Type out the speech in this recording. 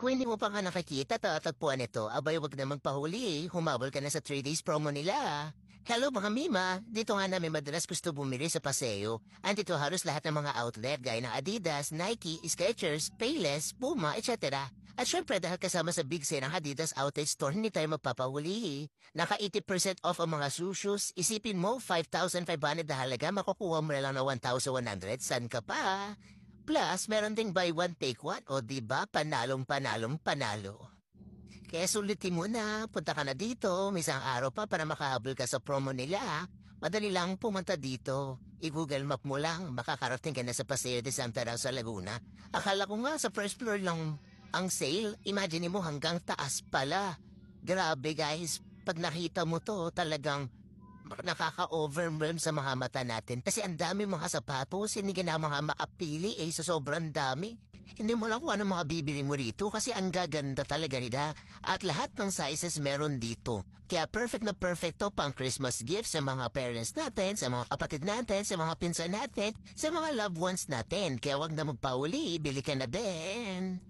Kung hindi mo pa nga nakikita, tatagpuan ito, abay wag na magpahuli, humabol ka na sa 3 days promo nila. Hello mga Mima, dito nga namin madalas gusto bumili sa paseo. Andito halos lahat ng mga outlet gaya ng Adidas, Nike, Skechers, Payless, Puma, etc. At syempre dahil kasama sa big sale ng Adidas Outlet Store, hindi tayo magpapahuli. Naka 80% off ang mga shoes. Isipin mo, 5,500 na halaga, makukuha mo na lang na 1,100. San ka pa? Plus, meron ding buy one take one o diba panalong panalong panalo. Kaya sulitin mo na, punta ka na dito, may isang araw pa para makahabol ka sa promo nila. Madali lang pumunta dito. I-Google Map mo lang, makakarating ka na sa Paseo de Santa Rosa, Laguna. Akala ko nga sa first floor lang ang sale, imagine mo hanggang taas pala. Grabe guys, pag nakita mo to talagang nakaka-overwhelm sa mga mata natin kasi ang dami mga sapatos, hindi ka na mga makapili sa sobrang dami. Hindi mo lang kung ano mga bibili mo rito kasi ang gaganda talaga nila at lahat ng sizes meron dito. Kaya perfect na perfecto pang Christmas gifts sa mga parents natin, sa mga kapatid natin, sa mga pinsan natin, sa mga loved ones natin. Kaya wag na magpauli, bili ka na din.